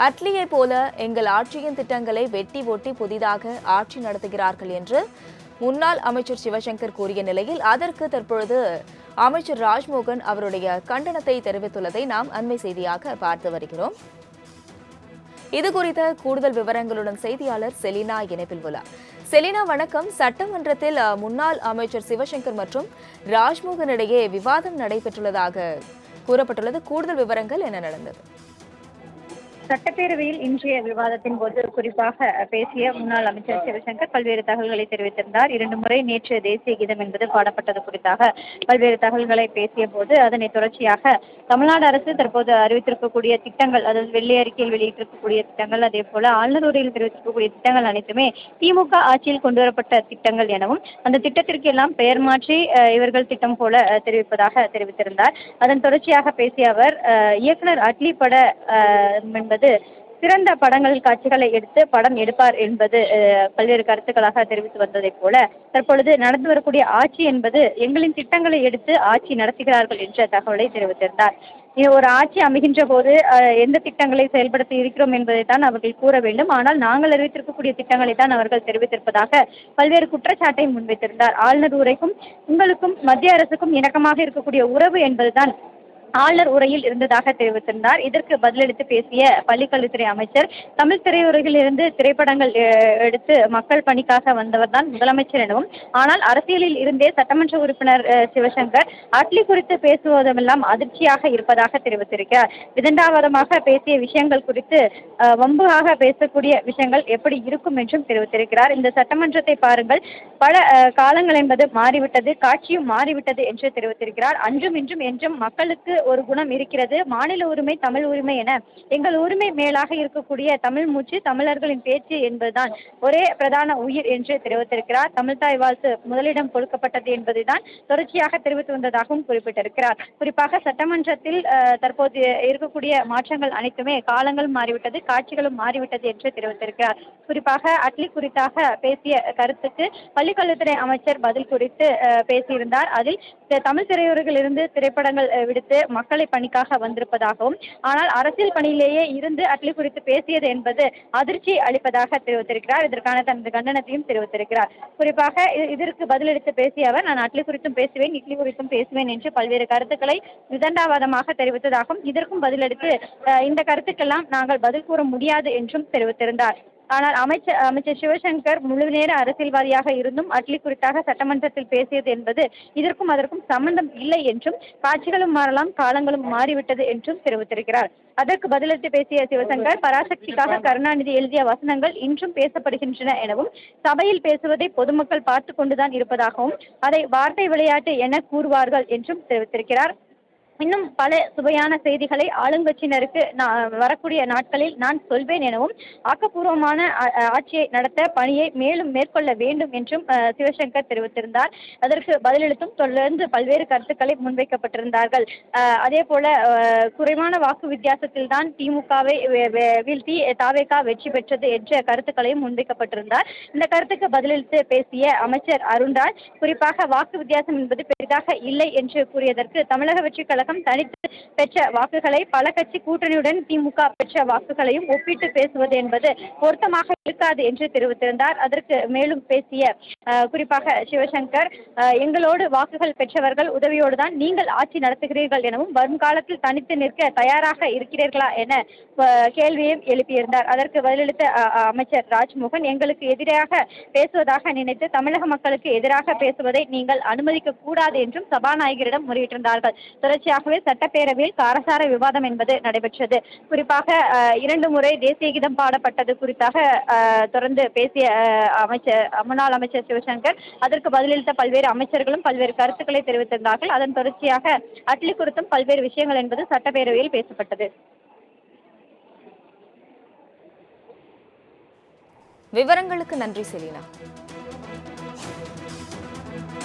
அட்லியை போல எங்கள் ஆட்சியின் திட்டங்களை வெட்டி ஒட்டி புதிதாக ஆட்சி நடத்துகிறார்கள் என்று முன்னாள் அமைச்சர் சிவசங்கர் கூறிய நிலையில் அதற்கு தற்பொழுது அமைச்சர் ராஜ்மோகன் அவருடைய கண்டனத்தை தெரிவித்துள்ளதை நாம் அண்மை செய்தியாக பார்த்து வருகிறோம். இதுகுறித்த கூடுதல் விவரங்களுடன் செய்தியாளர் செலினா இணைப்பில் உள்ளார். செலினா, வணக்கம். சட்டமன்றத்தில் முன்னாள் அமைச்சர் சிவசங்கர் மற்றும் ராஜ்மோகன் இடையே விவாதம் நடைபெற்றுள்ளதாக கூறப்பட்டுள்ளது. கூடுதல் விவரங்கள் என்ன நடந்தது? சட்டப்பேரவையில் இன்றைய விவாதத்தின் போது குறிப்பாக பேசிய முன்னாள் அமைச்சர் சிவசங்கர் பல்வேறு தகவல்களை தெரிவித்திருந்தார். 2 முறை நேற்று தேசிய கீதம் என்பது பாடப்பட்டது குறித்தாக பல்வேறு தகவல்களை பேசிய போது அதனை தொடர்ச்சியாக தமிழ்நாடு அரசு தற்போது அறிவித்திருக்கக்கூடிய திட்டங்கள், அதாவது வெள்ளை அறிக்கையில் வெளியிட்டிருக்கக்கூடிய திட்டங்கள், அதே போல ஆளுநர் உரையில் தெரிவித்திருக்கக்கூடிய திட்டங்கள் அனைத்துமே திமுக ஆட்சியில் கொண்டுவரப்பட்ட திட்டங்கள் எனவும் அந்த திட்டத்திற்கு எல்லாம் பெயர் மாற்றி இவர்கள் திட்டம் போல தெரிவிப்பதாக தெரிவித்திருந்தார். அதன் தொடர்ச்சியாக பேசிய அவர் இயக்குனர் அட்லி பட சிறந்த படங்கள் காட்சிகளை எடுத்து படம் எடுப்பார் என்பது பல்வேறு கருத்துக்களாக தெரிவித்து வந்ததைப் போல தற்பொழுது நடந்து வரக்கூடிய ஆட்சி என்பது எங்களின் திட்டங்களை எடுத்து ஆட்சி நடத்துகிறார்கள் என்ற தகவலை தெரிவித்திருந்தார். ஒரு ஆட்சி அமைகின்ற போது எந்த திட்டங்களை செயல்படுத்தி இருக்கிறோம் என்பதைத்தான் அவர்கள் கூற வேண்டும். ஆனால் நாங்கள் அறிவித்திருக்கக்கூடிய திட்டங்களை தான் அவர்கள் தெரிவித்திருப்பதாக பல்வேறு குற்றச்சாட்டை முன்வைத்திருந்தார். ஆளுநர் உரைக்கும் உங்களுக்கும் மத்திய அரசுக்கும் இணக்கமாக இருக்கக்கூடிய உறவு என்பதுதான் ஆளுநர் உரையில் இருந்ததாக தெரிவித்திருந்தார். இதற்கு பதிலளித்து பேசிய பள்ளிக்கல்வித்துறை அமைச்சர் தமிழ் திரையுலகில் இருந்து திரைப்படங்கள் எடுத்து மக்கள் பணிக்காக வந்தவர் தான் முதலமைச்சர் எனவும், ஆனால் அரசியலில் இருந்தே சட்டமன்ற உறுப்பினர் சிவசங்கர் அட்லி குறித்து பேசுவதெல்லாம் அதிர்ச்சியாக இருப்பதாக தெரிவித்திருக்கிறார். விதண்டாவாதமாக பேசிய விஷயங்கள் குறித்து வம்புகாக பேசக்கூடிய விஷயங்கள் எப்படி இருக்கும் என்றும் தெரிவித்திருக்கிறார். இந்த சட்டமன்றத்தை பாருங்கள், பல காலங்கள் என்பது மாறிவிட்டது, காட்சியும் மாறிவிட்டது என்று தெரிவித்திருக்கிறார். அன்றும் இன்றும் என்றும் மக்களுக்கு ஒரு குணம் இருக்கிறது. மாநில உரிமை, தமிழ் உரிமை என எங்கள் உரிமை மேலாக இருக்கக்கூடிய தமிழ் மூச்சு, தமிழர்களின் பேச்சு என்பதுதான் ஒரே பிரதான உயிர் என்று தெரிவித்திருக்கிறார். தமிழ்தாய் வாழ்த்து முதலிடம் கொடுக்கப்பட்டது என்பதுதான் தொடர்ச்சியாக தெரிவித்து வந்ததாகவும் குறிப்பிட்டிருக்கிறார். குறிப்பாக சட்டமன்றத்தில் தற்போது இருக்கக்கூடிய மாற்றங்கள் அனைத்துமே காலங்களும் மாறிவிட்டது, காட்சிகளும் மாறிவிட்டது என்று தெரிவித்திருக்கிறார். குறிப்பாக அட்லி குறித்தாக பேசிய கருத்துக்கு பள்ளிக்கல்வித்துறை அமைச்சர் பதில் குறித்து பேசியிருந்தார். அதில் தமிழ் திரையுலகில் இருந்து திரைப்படங்கள் விடுத்து மக்களை பணிக்காக வந்திருப்பதாகவும், ஆனால் அரசியல் பணியிலேயே இருந்து அட்லி குறித்து பேசியது என்பது அதிர்ச்சி அளிப்பதாக தெரிவித்திருக்கிறார். இதற்கான தனது கண்டனத்தையும் தெரிவித்திருக்கிறார். குறிப்பாக இதற்கு பதிலளித்து பேசிய அவர், நான் அட்லி குறித்தும் பேசுவேன், இட்லி குறித்தும் பேசுவேன் என்று பல்வேறு கருத்துக்களை விதண்டாவாதமாக தெரிவித்ததாகவும், இதற்கும் பதிலளித்து இந்த கருத்துக்கெல்லாம் நாங்கள் பதில் கூற முடியாது என்றும் தெரிவித்திருந்தார். ஆனால் அமைச்சர் சிவசங்கர் முழு நேர அரசியல்வாதியாக இருந்தும் அட்லி குறித்தாக சட்டமன்றத்தில் பேசியது என்பது இதற்கும் அதற்கும் சம்பந்தம் இல்லை என்றும், காட்சிகளும் மாறலாம், காலங்களும் மாறிவிட்டது என்றும் தெரிவித்திருக்கிறார். அதற்கு பதிலளித்து பேசிய சிவசங்கர், பராசக்திக்காக கருணாநிதி எழுதிய வசனங்கள் இன்றும் பேசப்படுகின்றன எனவும், சபையில் பேசுவதை பொதுமக்கள் பார்த்து கொண்டுதான் இருப்பதாகவும், அதை வார்த்தை விளையாட்டு என கூறுவார்கள் என்றும் தெரிவித்திருக்கிறார். இன்னும் பல சுவையான செய்திகளை ஆளுங்கட்சியினருக்கு வரக்கூடிய நாட்களில் நான் சொல்வேன் எனவும், ஆக்கப்பூர்வமான ஆட்சியை நடத்த பணியை மேலும் மேற்கொள்ள வேண்டும் என்றும் சிவசங்கர் தெரிவித்திருந்தார். அதற்கு பதிலளித்தும் தொடர்ந்து பல்வேறு கருத்துக்களை முன்வைக்கப்பட்டிருந்தார்கள். அதே போல குறைவான வாக்கு வித்தியாசத்தில் தான் திமுகவை வீழ்த்தி தாவேகா வெற்றி பெற்றது என்ற கருத்துக்களையும் முன்வைக்கப்பட்டிருந்தார். இந்த கருத்துக்கு பதிலளித்து பேசிய அமைச்சர் அருண்ராஜ், குறிப்பாக வாக்கு வித்தியாசம் என்பது பெரிதாக இல்லை என்று கூறியதற்கு, தமிழக வெற்றி கழகம் தனித்து பெற்ற வாக்குகளை பல கட்சி கூட்டணியுடன் திமுக பெற்ற வாக்குகளையும் ஒப்பிட்டு பேசுவது என்பது பொருத்தமாக இருக்காது என்று தெரிவித்திருந்தார். அதற்கு மேலும் பேசிய குறிப்பாக சிவசங்கர், எங்களோடு வாக்குகள் பெற்றவர்கள் உதவியோடு தான் நீங்கள் ஆட்சி நடத்துகிறீர்கள் எனவும், வரும் காலத்தில் தனித்து நிற்க தயாராக இருக்கிறீர்களா என கேள்வியும் எழுப்பியிருந்தார். அதற்கு பதிலளித்த அமைச்சர் ராஜ்மோகன், எங்களுக்கு எதிராக பேசுவதாக நினைத்து தமிழக மக்களுக்கு எதிராக பேசுவதை நீங்கள் அனுமதிக்க கூடாது என்றும் சபாநாயகரிடம் முறையிட்டிருந்தார்கள். தொடர்ச்சியாகவே சட்டப்பேரவையில் காரசார விவாதம் என்பது நடைபெற்றது. குறிப்பாக 2 முறை தேசிய கீதம் பாடப்பட்டது குறித்தாக தொடர்ந்து பேசிய முன்னாள் அமைச்சர் சிவசங்கர், அதற்கு பதிலளித்த பல்வேறு அமைச்சர்களும் பல்வேறு கருத்துக்களை தெரிவித்திருந்தார்கள். அதன் தொடர்ச்சியாக அட்லி குறித்தும் பல்வேறு விஷயங்கள் என்பது சட்டப்பேரவையில் பேசப்பட்டது. விவரங்களுக்கு நன்றி செலினா.